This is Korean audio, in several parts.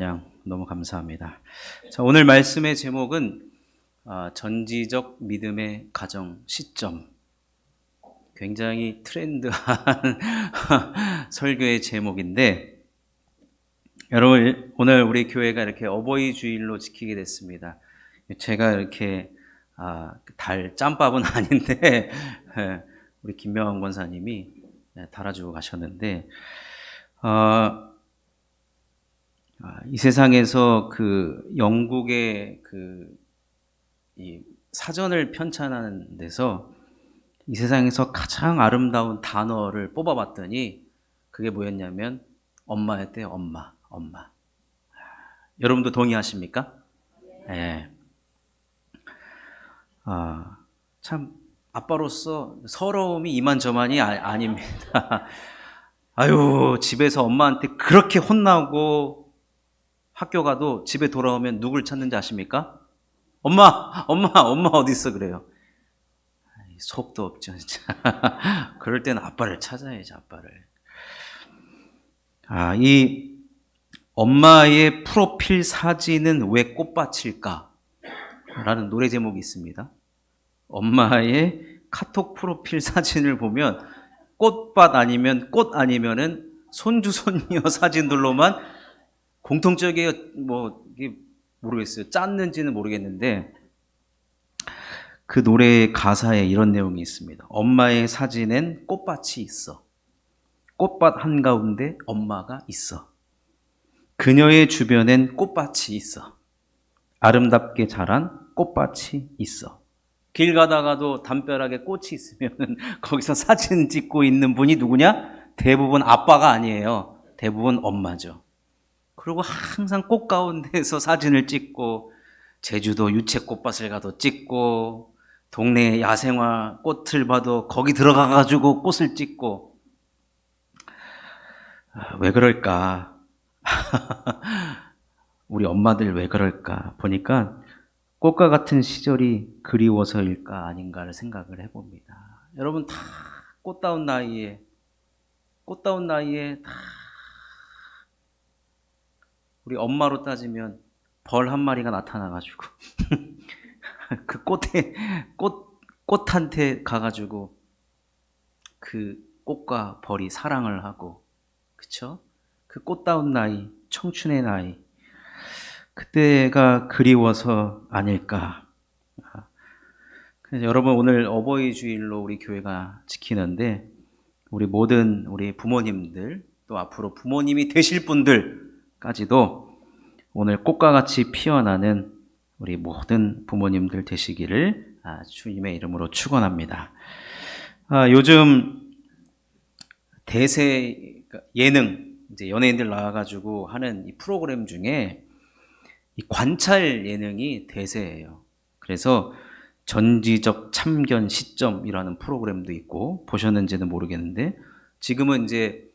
그냥 너무 감사합니다. 자, 오늘 말씀의 제목은 전지적 믿음의 가정 시점. 굉장히 트렌드한 설교의 제목인데, 여러분 오늘 우리 교회가 이렇게 어버이 주일로 지키게 됐습니다. 제가 이렇게 달 짬밥은 아닌데 우리 김명환 권사님이 달아주고 가셨는데, 이 세상에서 그 영국의 이 사전을 편찬하는 데서 이 세상에서 가장 아름다운 단어를 뽑아봤더니 그게 뭐였냐면 엄마였대요. 엄마. 여러분도 동의하십니까? 네. 참 아빠로서 서러움이 이만저만이 아닙니다. 아유, 집에서 엄마한테 그렇게 혼나고 학교 가도 집에 돌아오면 누굴 찾는지 아십니까? 엄마 어디 있어 그래요. 속도 없죠, 진짜. 그럴 때는 아빠를 찾아야지, 아빠를. 이 엄마의 프로필 사진은 왜 꽃밭일까? 라는 노래 제목이 있습니다. 엄마의 카톡 프로필 사진을 보면 꽃밭 아니면 꽃 아니면은 손주 손녀 사진들로만 공통적이에요. 뭐 이게 모르겠어요. 짰는지는 모르겠는데 그 노래의 가사에 이런 내용이 있습니다. 엄마의 사진엔 꽃밭이 있어. 꽃밭 한가운데 엄마가 있어. 그녀의 주변엔 꽃밭이 있어. 아름답게 자란 꽃밭이 있어. 길 가다가도 담벼락에 꽃이 있으면 거기서 사진 찍고 있는 분이 누구냐? 대부분 아빠가 아니에요. 대부분 엄마죠. 그리고 항상 꽃 가운데에서 사진을 찍고, 제주도 유채꽃밭을 가도 찍고, 동네 야생화 꽃을 봐도 거기 들어가가지고 꽃을 찍고. 왜 그럴까? 우리 엄마들 왜 그럴까? 보니까 꽃과 같은 시절이 그리워서일까 아닌가를 생각을 해봅니다. 여러분 다 꽃다운 나이에 다 우리 엄마로 따지면 벌 한 마리가 나타나가지고 그 꽃한테 가가지고 그 꽃과 벌이 사랑을 하고, 그쵸? 그 꽃다운 나이, 청춘의 나이, 그때가 그리워서 아닐까. 그래서 여러분 오늘 어버이 주일로 우리 교회가 지키는데, 우리 모든 우리 부모님들, 또 앞으로 부모님이 되실 분들까지도 오늘 꽃과 같이 피어나는 우리 모든 부모님들 되시기를 주님의 이름으로 축원합니다. 요즘 대세 예능, 이제 연예인들 나와가지고 하는 이 프로그램 중에 이 관찰 예능이 대세예요. 그래서 전지적 참견 시점이라는 프로그램도 있고, 보셨는지는 모르겠는데, 지금은 이제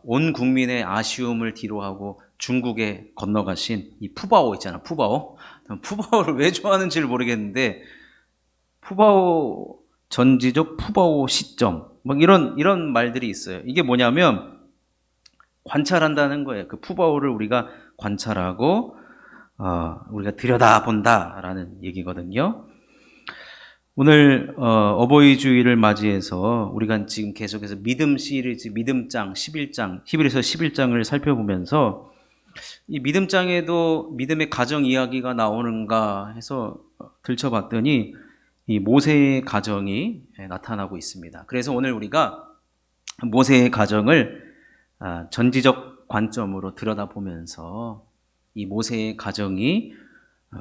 온 국민의 아쉬움을 뒤로하고 중국에 건너가신 이 푸바오 있잖아, 푸바오. 푸바오를 왜 좋아하는지를 모르겠는데, 푸바오, 전지적 푸바오 시점, 막 이런 말들이 있어요. 이게 뭐냐면 관찰한다는 거예요. 그 푸바오를 우리가 관찰하고 우리가 들여다본다라는 얘기거든요. 오늘 어버이 주일을 맞이해서 우리가 지금 계속해서 믿음 시리즈 믿음장 11장, 히브리서 11장을 살펴보면서 이 믿음장에도 믿음의 가정 이야기가 나오는가 해서 들춰봤더니 이 모세의 가정이 나타나고 있습니다. 그래서 오늘 우리가 모세의 가정을 전지적 관점으로 들여다보면서 이 모세의 가정이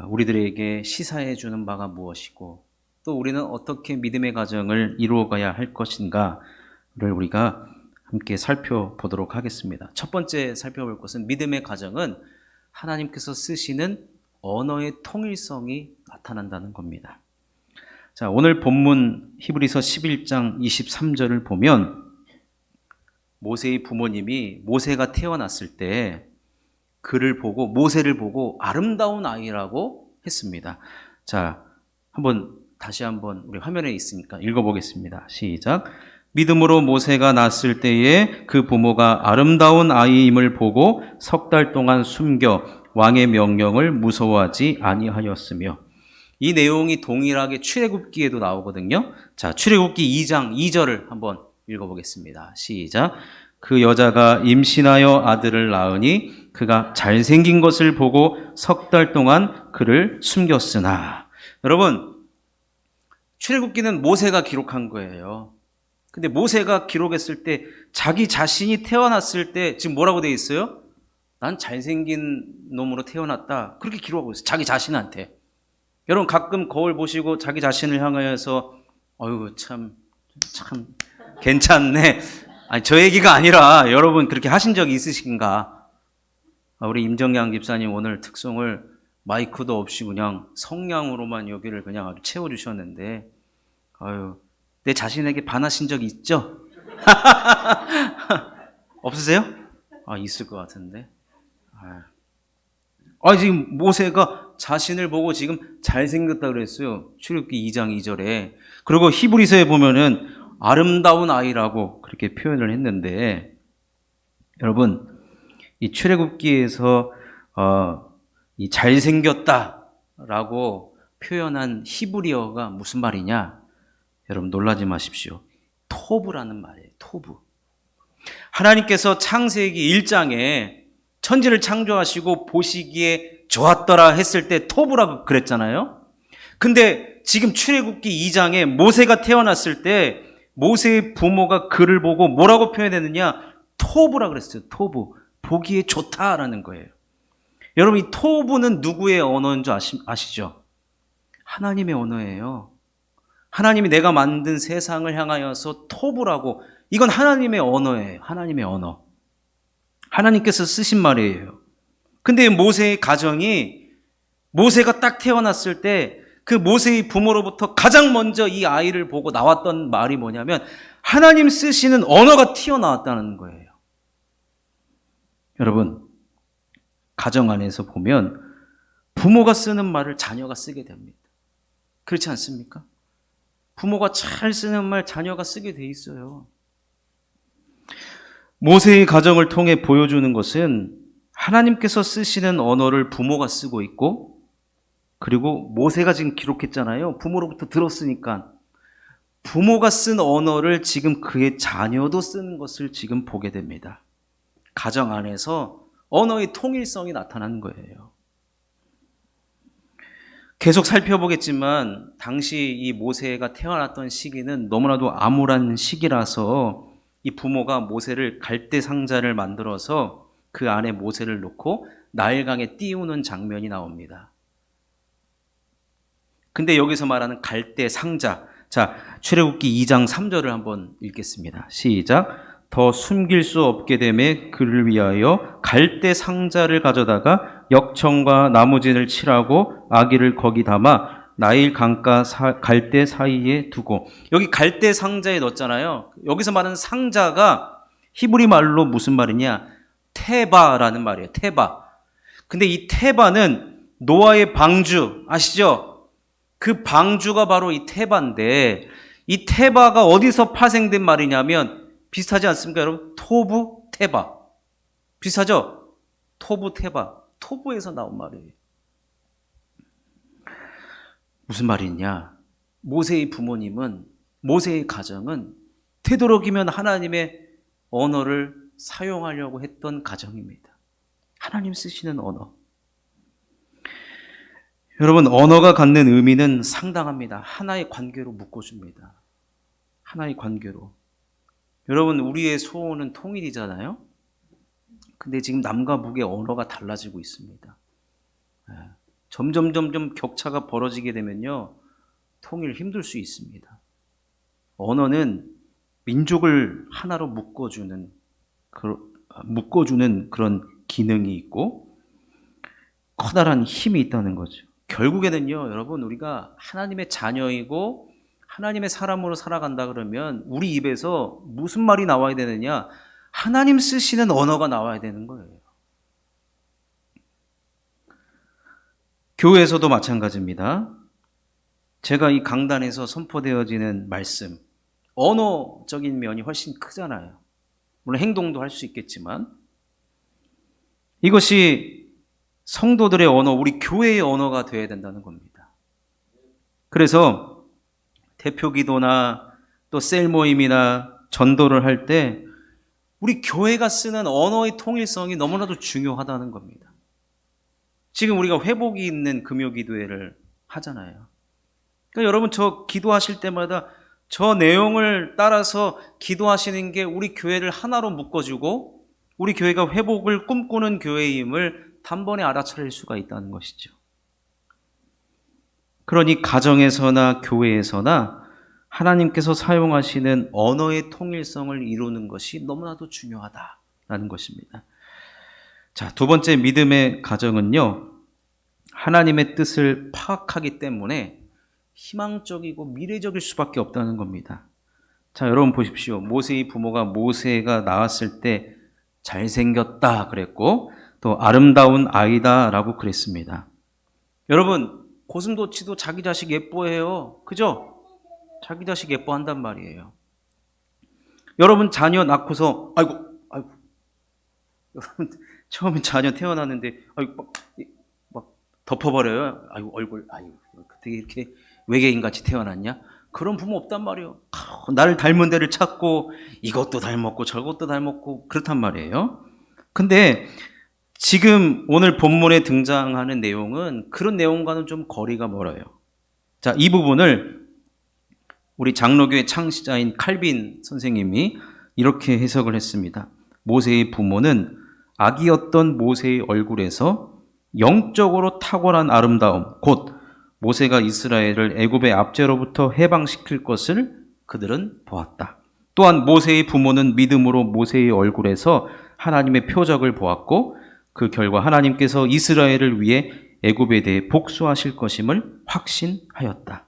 우리들에게 시사해 주는 바가 무엇이고, 또 우리는 어떻게 믿음의 가정을 이루어가야 할 것인가를 우리가 함께 살펴보도록 하겠습니다. 첫 번째 살펴볼 것은 믿음의 가정은 하나님께서 쓰시는 언어의 통일성이 나타난다는 겁니다. 자, 오늘 본문 히브리서 11장 23절을 보면 모세의 부모님이 모세가 태어났을 때 모세를 보고 아름다운 아이라고 했습니다. 자, 다시 한번 우리 화면에 있으니까 읽어보겠습니다. 시작. 믿음으로 모세가 낳았을 때에 그 부모가 아름다운 아이임을 보고 석 달 동안 숨겨 왕의 명령을 무서워하지 아니하였으며, 이 내용이 동일하게 출애굽기에도 나오거든요. 자, 출애굽기 2장 2절을 한번 읽어보겠습니다. 시작. 그 여자가 임신하여 아들을 낳으니 그가 잘생긴 것을 보고 석 달 동안 그를 숨겼으나. 여러분, 출애굽기는 모세가 기록한 거예요. 근데 모세가 기록했을 때 자기 자신이 태어났을 때 지금 뭐라고 돼 있어요? 난 잘생긴 놈으로 태어났다. 그렇게 기록하고 있어요. 자기 자신한테. 여러분 가끔 거울 보시고 자기 자신을 향하여서 어휴 참 괜찮네. 아니 저 얘기가 아니라 여러분 그렇게 하신 적이 있으신가? 우리 임정양 집사님 오늘 특송을 마이크도 없이 그냥 성량으로만 여기를 그냥 아주 채워주셨는데, 아유 내 자신에게 반하신 적이 있죠? 없으세요? 있을 것 같은데. 지금 모세가 자신을 보고 지금 잘생겼다 그랬어요. 출애굽기 2장 2절에. 그리고 히브리서에 보면은 아름다운 아이라고 그렇게 표현을 했는데, 여러분 이 출애굽기에서 이 잘생겼다라고 표현한 히브리어가 무슨 말이냐? 여러분 놀라지 마십시오. 토브라는 말이에요. 토브. 하나님께서 창세기 1장에 천지를 창조하시고 보시기에 좋았더라 했을 때 토브라고 그랬잖아요. 근데 지금 출애굽기 2장에 모세가 태어났을 때 모세의 부모가 그를 보고 뭐라고 표현했느냐? 토브라 그랬어요. 토브. 보기에 좋다라는 거예요. 여러분 이 토브는 누구의 언어인 줄 아시죠? 하나님의 언어예요. 하나님이 내가 만든 세상을 향하여서 토브라고, 이건 하나님의 언어예요. 하나님의 언어. 하나님께서 쓰신 말이에요. 근데 모세의 가정이, 모세가 딱 태어났을 때 그 모세의 부모로부터 가장 먼저 이 아이를 보고 나왔던 말이 뭐냐면 하나님 쓰시는 언어가 튀어나왔다는 거예요. 여러분 가정 안에서 보면 부모가 쓰는 말을 자녀가 쓰게 됩니다. 그렇지 않습니까? 부모가 잘 쓰는 말 자녀가 쓰게 돼 있어요. 모세의 가정을 통해 보여주는 것은 하나님께서 쓰시는 언어를 부모가 쓰고 있고, 그리고 모세가 지금 기록했잖아요. 부모로부터 들었으니까 부모가 쓴 언어를 지금 그의 자녀도 쓰는 것을 지금 보게 됩니다. 가정 안에서 언어의 통일성이 나타나는 거예요. 계속 살펴보겠지만 당시 이 모세가 태어났던 시기는 너무나도 암울한 시기라서 이 부모가 모세를 갈대 상자를 만들어서 그 안에 모세를 넣고 나일강에 띄우는 장면이 나옵니다. 근데 여기서 말하는 갈대 상자, 자 출애굽기 2장 3절을 한번 읽겠습니다. 시작. 더 숨길 수 없게 되매 그를 위하여 갈대 상자를 가져다가 역청과 나무진을 칠하고 아기를 거기 담아 나일 강가 갈대 사이에 두고. 여기 갈대 상자에 넣었잖아요. 여기서 말하는 상자가 히브리 말로 무슨 말이냐? 테바라는 말이에요. 테바. 근데 이 테바는 노아의 방주 아시죠? 그 방주가 바로 이 테바인데, 이 테바가 어디서 파생된 말이냐면 비슷하지 않습니까 여러분? 토부 테바. 비슷하죠? 토부 테바. 토부에서 나온 말이에요. 무슨 말이냐? 모세의 부모님은, 모세의 가정은 되도록이면 하나님의 언어를 사용하려고 했던 가정입니다. 하나님 쓰시는 언어. 여러분 언어가 갖는 의미는 상당합니다. 하나의 관계로 묶어줍니다. 하나의 관계로. 여러분 우리의 소원은 통일이잖아요. 근데 지금 남과 북의 언어가 달라지고 있습니다. 점점 격차가 벌어지게 되면요 통일 힘들 수 있습니다. 언어는 민족을 하나로 묶어주는 그런 기능이 있고 커다란 힘이 있다는 거죠. 결국에는요 여러분 우리가 하나님의 자녀이고 하나님의 사람으로 살아간다 그러면 우리 입에서 무슨 말이 나와야 되느냐? 하나님 쓰시는 언어가 나와야 되는 거예요. 교회에서도 마찬가지입니다. 제가 이 강단에서 선포되어지는 말씀, 언어적인 면이 훨씬 크잖아요. 물론 행동도 할 수 있겠지만 이것이 성도들의 언어, 우리 교회의 언어가 되어야 된다는 겁니다. 그래서 대표 기도나 또 셀 모임이나 전도를 할 때 우리 교회가 쓰는 언어의 통일성이 너무나도 중요하다는 겁니다. 지금 우리가 회복이 있는 금요 기도회를 하잖아요. 그러니까 여러분 저 기도하실 때마다 저 내용을 따라서 기도하시는 게 우리 교회를 하나로 묶어주고 우리 교회가 회복을 꿈꾸는 교회임을 단번에 알아차릴 수가 있다는 것이죠. 그러니 가정에서나 교회에서나 하나님께서 사용하시는 언어의 통일성을 이루는 것이 너무나도 중요하다라는 것입니다. 자, 두 번째 믿음의 가정은요, 하나님의 뜻을 파악하기 때문에 희망적이고 미래적일 수밖에 없다는 겁니다. 자, 여러분 보십시오. 모세의 부모가 모세가 나왔을 때 잘생겼다 그랬고 또 아름다운 아이다 라고 그랬습니다. 여러분 고슴도치도 자기 자식 예뻐해요. 그죠? 자기 자식 예뻐한단 말이에요. 여러분 자녀 낳고서 아이고 여러분 처음에 자녀 태어났는데 아이고 막 덮어버려요. 아이고 얼굴 되게 이렇게 외계인같이 태어났냐? 그런 부모 없단 말이에요. 나를 닮은 데를 찾고 이것도 닮았고 저것도 닮았고 그렇단 말이에요. 근데 지금 오늘 본문에 등장하는 내용은 그런 내용과는 좀 거리가 멀어요. 자, 이 부분을 우리 장로교의 창시자인 칼빈 선생님이 이렇게 해석을 했습니다. 모세의 부모는 아기였던 모세의 얼굴에서 영적으로 탁월한 아름다움, 곧 모세가 이스라엘을 애굽의 압제로부터 해방시킬 것을 그들은 보았다. 또한 모세의 부모는 믿음으로 모세의 얼굴에서 하나님의 표적을 보았고 그 결과 하나님께서 이스라엘을 위해 애굽에 대해 복수하실 것임을 확신하였다.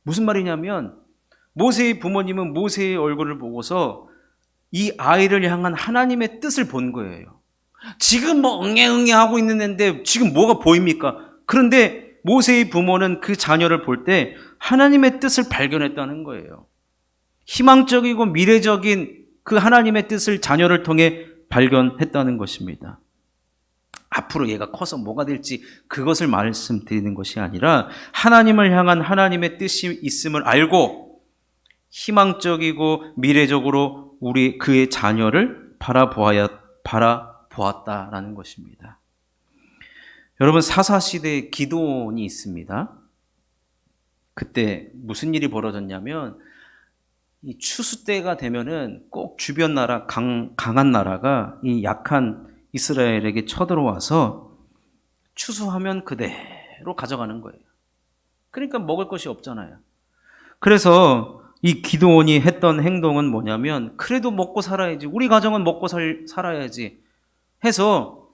무슨 말이냐면 모세의 부모님은 모세의 얼굴을 보고서 이 아이를 향한 하나님의 뜻을 본 거예요. 지금 뭐 응애응애 하고 있는 애인데 지금 뭐가 보입니까? 그런데 모세의 부모는 그 자녀를 볼 때 하나님의 뜻을 발견했다는 거예요. 희망적이고 미래적인 그 하나님의 뜻을 자녀를 통해 발견했다는 것입니다. 앞으로 얘가 커서 뭐가 될지 그것을 말씀드리는 것이 아니라 하나님을 향한 하나님의 뜻이 있음을 알고 희망적이고 미래적으로 그의 자녀를 바라보았다라는 것입니다. 여러분 사사시대에 기드온이 있습니다. 그때 무슨 일이 벌어졌냐면 이 추수 때가 되면은 꼭 주변 나라 강한 나라가 이 약한 이스라엘에게 쳐들어와서 추수하면 그대로 가져가는 거예요. 그러니까 먹을 것이 없잖아요. 그래서 이 기드온이 했던 행동은 뭐냐면 그래도 먹고 살아야지. 우리 가정은 먹고 살아야지 해서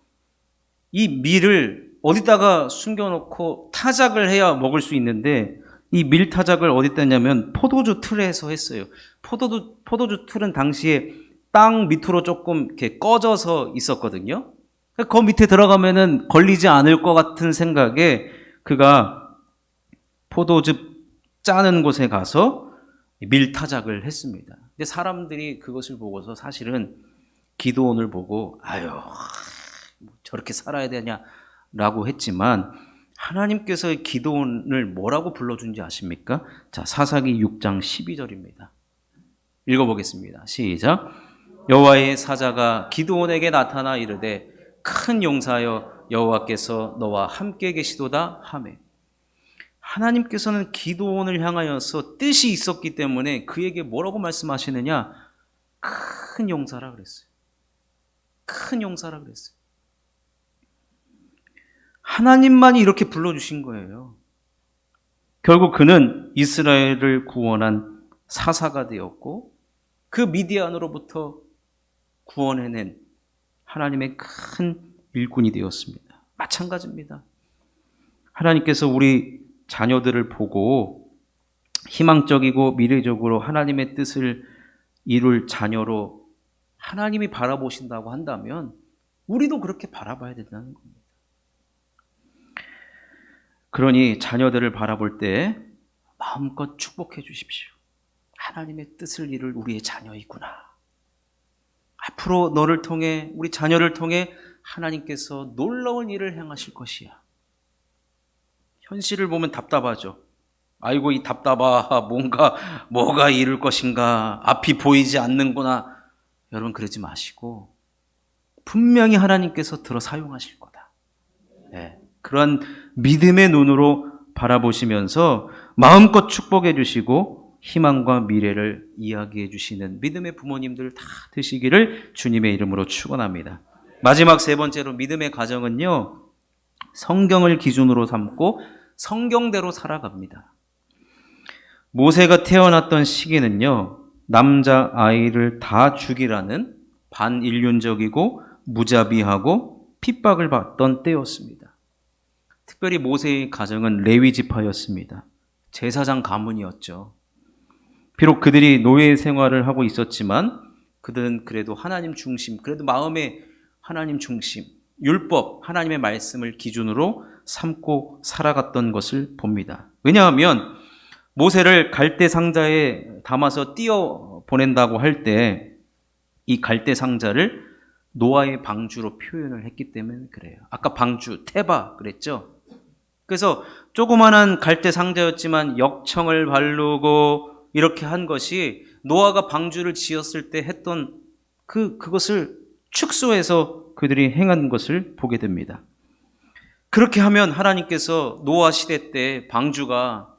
이 밀을 어디다가 숨겨놓고 타작을 해야 먹을 수 있는데 이 밀 타작을 어디다 했냐면 포도주 틀에서 했어요. 포도주 틀은 당시에 땅 밑으로 조금 이렇게 꺼져서 있었거든요. 그 밑에 들어가면은 걸리지 않을 것 같은 생각에 그가 포도즙 짜는 곳에 가서 밀타작을 했습니다. 근데 사람들이 그것을 보고서 사실은 기드온을 보고 저렇게 살아야 되냐라고 했지만 하나님께서 기드온을 뭐라고 불러준지 아십니까? 자, 사사기 6장 12절입니다. 읽어보겠습니다. 시작. 여호와의 사자가 기드온에게 나타나 이르되 큰 용사여 여호와께서 너와 함께 계시도다 하매. 하나님께서는 기드온을 향하여서 뜻이 있었기 때문에 그에게 뭐라고 말씀하시느냐? 큰 용사라 그랬어요. 큰 용사라 그랬어요. 하나님만이 이렇게 불러주신 거예요. 결국 그는 이스라엘을 구원한 사사가 되었고 그 미디안으로부터 구원해낸 하나님의 큰 일꾼이 되었습니다. 마찬가지입니다. 하나님께서 우리 자녀들을 보고 희망적이고 미래적으로 하나님의 뜻을 이룰 자녀로 하나님이 바라보신다고 한다면 우리도 그렇게 바라봐야 된다는 겁니다. 그러니 자녀들을 바라볼 때 마음껏 축복해 주십시오. 하나님의 뜻을 이룰 우리의 자녀이구나. 앞으로 너를 통해, 우리 자녀를 통해 하나님께서 놀라운 일을 행하실 것이야. 현실을 보면 답답하죠. 아이고 이 답답하, 뭐가 이룰 것인가, 앞이 보이지 않는구나. 여러분 그러지 마시고 분명히 하나님께서 들어 사용하실 거다. 네, 그런 믿음의 눈으로 바라보시면서 마음껏 축복해 주시고 희망과 미래를 이야기해 주시는 믿음의 부모님들 다 되시기를 주님의 이름으로 축원합니다. 마지막 세 번째로 믿음의 가정은요, 성경을 기준으로 삼고 성경대로 살아갑니다. 모세가 태어났던 시기는요, 남자 아이를 다 죽이라는 반인륜적이고 무자비하고 핍박을 받던 때였습니다. 특별히 모세의 가정은 레위 지파였습니다. 제사장 가문이었죠. 비록 그들이 노예 생활을 하고 있었지만 그들은 그래도 하나님 중심, 그래도 마음에 하나님 중심, 율법, 하나님의 말씀을 기준으로 삼고 살아갔던 것을 봅니다. 왜냐하면 모세를 갈대 상자에 담아서 띄어 보낸다고 할 때 이 갈대 상자를 노아의 방주로 표현을 했기 때문에 그래요. 아까 방주, 테바 그랬죠? 그래서 조그만한 갈대 상자였지만 역청을 바르고 이렇게 한 것이 노아가 방주를 지었을 때 했던 그것을 축소해서 그들이 행한 것을 보게 됩니다. 그렇게 하면 하나님께서 노아 시대 때 방주가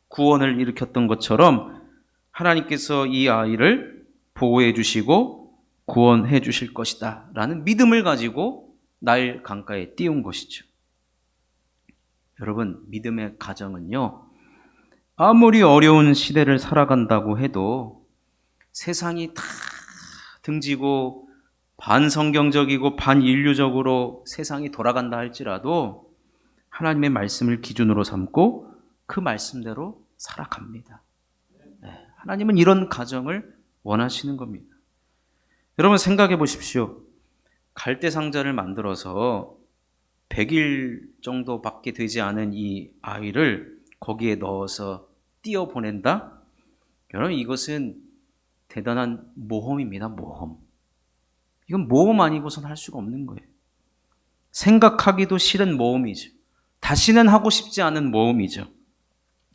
구원을 일으켰던 것처럼 하나님께서 이 아이를 보호해 주시고 구원해 주실 것이다 라는 믿음을 가지고 나일 강가에 띄운 것이죠. 여러분, 믿음의 가정은요, 아무리 어려운 시대를 살아간다고 해도 세상이 다 등지고 반성경적이고 반인류적으로 세상이 돌아간다 할지라도 하나님의 말씀을 기준으로 삼고 그 말씀대로 살아갑니다. 네, 하나님은 이런 가정을 원하시는 겁니다. 여러분 생각해 보십시오. 갈대 상자를 만들어서 100일 정도밖에 되지 않은 이 아이를 거기에 넣어서 띄어 보낸다? 여러분 이것은 대단한 모험입니다. 모험. 이건 모험 아니고선 할 수가 없는 거예요. 생각하기도 싫은 모험이죠. 다시는 하고 싶지 않은 모험이죠.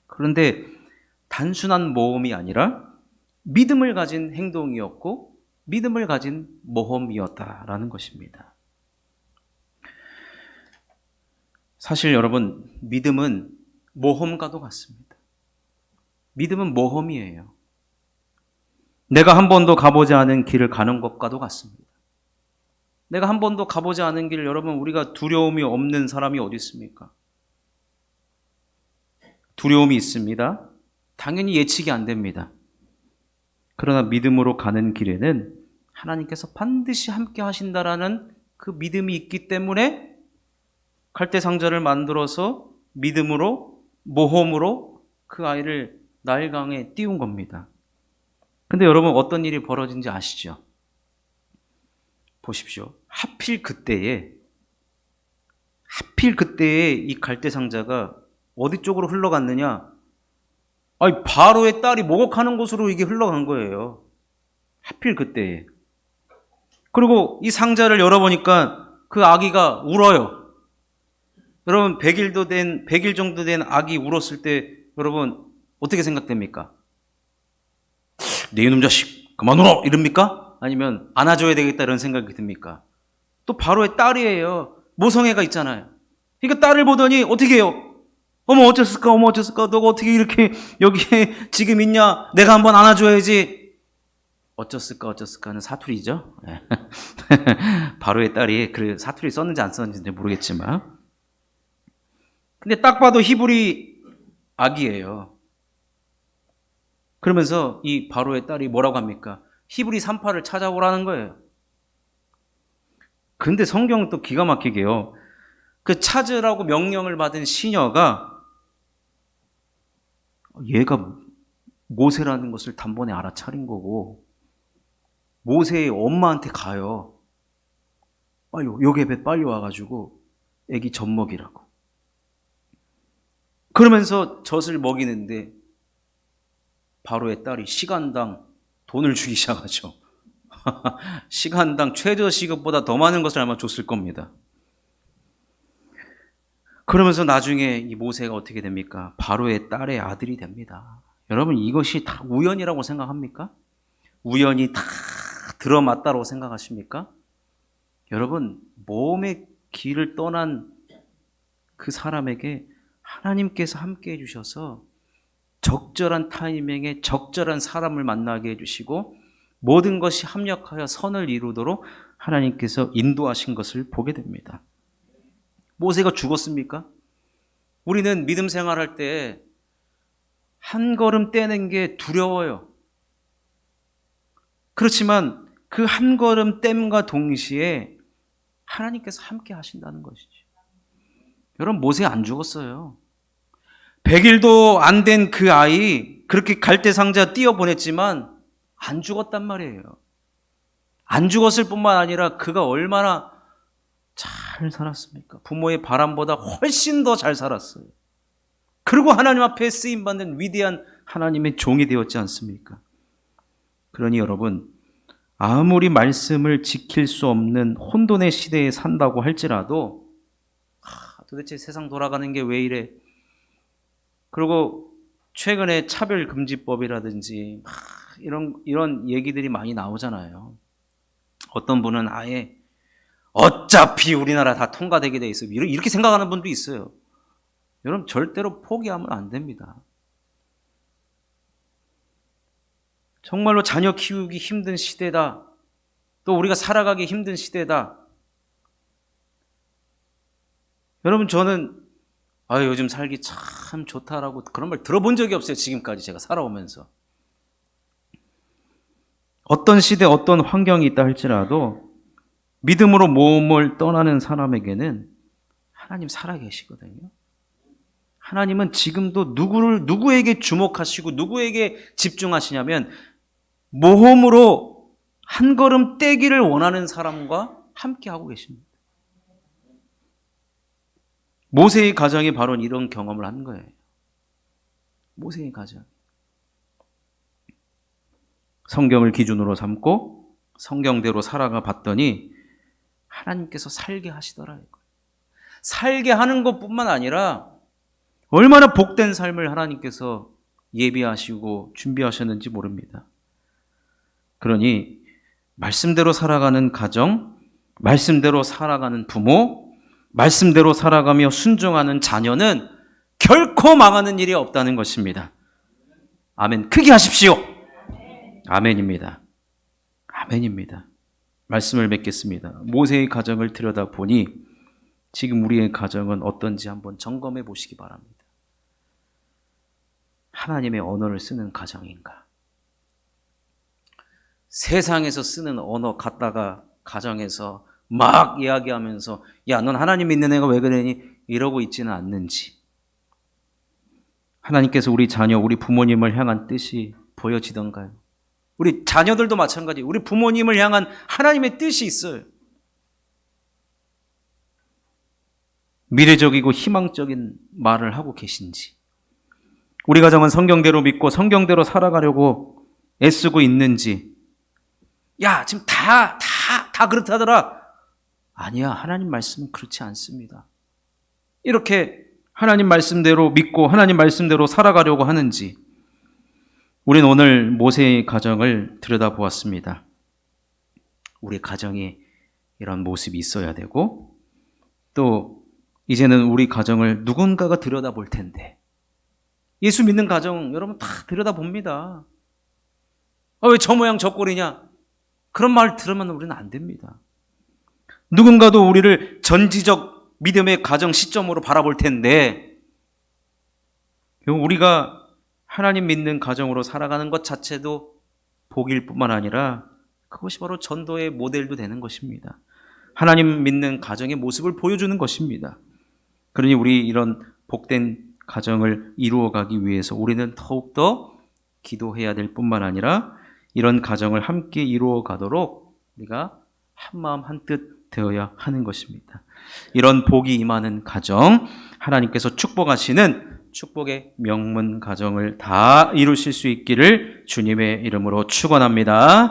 그런데 단순한 모험이 아니라 믿음을 가진 행동이었고 믿음을 가진 모험이었다라는 것입니다. 사실 여러분, 믿음은 모험과도 같습니다. 믿음은 모험이에요. 내가 한 번도 가보지 않은 길을 가는 것과도 같습니다. 내가 한 번도 가보지 않은 길을, 여러분, 우리가 두려움이 없는 사람이 어디 있습니까? 두려움이 있습니다. 당연히 예측이 안 됩니다. 그러나 믿음으로 가는 길에는 하나님께서 반드시 함께 하신다라는 그 믿음이 있기 때문에 갈대 상자를 만들어서 믿음으로, 모험으로 그 아이를 나일강에 띄운 겁니다. 근데 여러분 어떤 일이 벌어진지 아시죠? 보십시오. 하필 그때에 이 갈대 상자가 어디 쪽으로 흘러갔느냐? 아니, 바로의 딸이 목욕하는 곳으로 이게 흘러간 거예요. 하필 그때에. 그리고 이 상자를 열어보니까 그 아기가 울어요. 여러분, 100일 정도 된 아기 울었을 때 여러분 어떻게 생각됩니까? 내 이놈 자식 그만 울어 이럽니까? 아니면 안아줘야 되겠다 이런 생각이 듭니까? 또 바로의 딸이에요. 모성애가 있잖아요. 그러니까 딸을 보더니 어떻게 해요? 어머 어쩌을까 너가 어떻게 이렇게 여기에 지금 있냐, 내가 한번 안아줘야지. 어쩌을까는 사투리죠. 바로의 딸이 그 사투리 썼는지 안 썼는지 모르겠지만, 근데 딱 봐도 히브리 아기예요. 그러면서 이 바로의 딸이 뭐라고 합니까? 히브리 산파를 찾아오라는 거예요. 근데 성경은 또 기가 막히게요, 그 찾으라고 명령을 받은 시녀가 얘가 모세라는 것을 단번에 알아차린 거고 모세의 엄마한테 가요. 빨리 요게벳 빨리 와가지고 애기 젖 먹이라고. 그러면서 젖을 먹이는데 바로의 딸이 시간당 돈을 주기 시작하죠. 시간당 최저시급보다 더 많은 것을 아마 줬을 겁니다. 그러면서 나중에 이 모세가 어떻게 됩니까? 바로의 딸의 아들이 됩니다. 여러분, 이것이 다 우연이라고 생각합니까? 우연이 다 들어맞다고 생각하십니까? 여러분, 모험의 길을 떠난 그 사람에게 하나님께서 함께 해주셔서 적절한 타이밍에 적절한 사람을 만나게 해주시고 모든 것이 합력하여 선을 이루도록 하나님께서 인도하신 것을 보게 됩니다. 모세가 죽었습니까? 우리는 믿음 생활할 때 한 걸음 떼는 게 두려워요. 그렇지만 그 한 걸음 땜과 동시에 하나님께서 함께 하신다는 것이죠. 여러분, 모세 안 죽었어요. 100일도 안 된 그 아이 그렇게 갈대상자 띄어보냈지만 안 죽었단 말이에요. 안 죽었을 뿐만 아니라 그가 얼마나 잘 살았습니까? 부모의 바람보다 훨씬 더 잘 살았어요. 그리고 하나님 앞에 쓰임받는 위대한 하나님의 종이 되었지 않습니까? 그러니 여러분, 아무리 말씀을 지킬 수 없는 혼돈의 시대에 산다고 할지라도 도대체 세상 돌아가는 게 왜 이래? 그리고 최근에 차별금지법이라든지 이런 얘기들이 많이 나오잖아요. 어떤 분은 아예 어차피 우리나라 다 통과되게 돼 있어요. 이렇게 생각하는 분도 있어요. 여러분, 절대로 포기하면 안 됩니다. 정말로 자녀 키우기 힘든 시대다. 또 우리가 살아가기 힘든 시대다. 여러분, 저는 요즘 살기 참 좋다라고 그런 말 들어본 적이 없어요. 지금까지 제가 살아오면서. 어떤 시대, 어떤 환경이 있다 할지라도 믿음으로 모험을 떠나는 사람에게는 하나님 살아계시거든요. 하나님은 지금도 누구에게 주목하시고 누구에게 집중하시냐면 모험으로 한 걸음 떼기를 원하는 사람과 함께하고 계십니다. 모세의 가정이 바로 이런 경험을 한 거예요. 모세의 가정. 성경을 기준으로 삼고 성경대로 살아가 봤더니 하나님께서 살게 하시더라고요. 살게 하는 것뿐만 아니라 얼마나 복된 삶을 하나님께서 예비하시고 준비하셨는지 모릅니다. 그러니 말씀대로 살아가는 가정, 말씀대로 살아가는 부모, 말씀대로 살아가며 순종하는 자녀는 결코 망하는 일이 없다는 것입니다. 아멘. 크게 하십시오. 아멘입니다. 아멘입니다. 말씀을 맺겠습니다. 모세의 가정을 들여다보니 지금 우리의 가정은 어떤지 한번 점검해 보시기 바랍니다. 하나님의 언어를 쓰는 가정인가? 세상에서 쓰는 언어 갖다가 가정에서 막 이야기하면서 야, 넌 하나님 믿는 애가 왜 그러니? 이러고 있지는 않는지. 하나님께서 우리 자녀, 우리 부모님을 향한 뜻이 보여지던가요? 우리 자녀들도 마찬가지. 우리 부모님을 향한 하나님의 뜻이 있어요. 미래적이고 희망적인 말을 하고 계신지. 우리 가정은 성경대로 믿고 성경대로 살아가려고 애쓰고 있는지. 야, 지금 다 그렇다더라. 아니야, 하나님 말씀은 그렇지 않습니다. 이렇게 하나님 말씀대로 믿고 하나님 말씀대로 살아가려고 하는지. 우리는 오늘 모세의 가정을 들여다보았습니다. 우리 가정에 이런 모습이 있어야 되고 또 이제는 우리 가정을 누군가가 들여다볼 텐데 예수 믿는 가정 여러분 다 들여다봅니다. 왜 저 모양 저 꼴이냐? 그런 말 들으면 우리는 안 됩니다. 누군가도 우리를 전지적 믿음의 가정 시점으로 바라볼 텐데 우리가 하나님 믿는 가정으로 살아가는 것 자체도 복일 뿐만 아니라 그것이 바로 전도의 모델도 되는 것입니다. 하나님 믿는 가정의 모습을 보여주는 것입니다. 그러니 우리 이런 복된 가정을 이루어가기 위해서 우리는 더욱더 기도해야 될 뿐만 아니라 이런 가정을 함께 이루어가도록 우리가 한마음 한뜻 되어야 하는 것입니다. 이런 복이 임하는 가정, 하나님께서 축복하시는 축복의 명문 가정을 다 이루실 수 있기를 주님의 이름으로 축원합니다.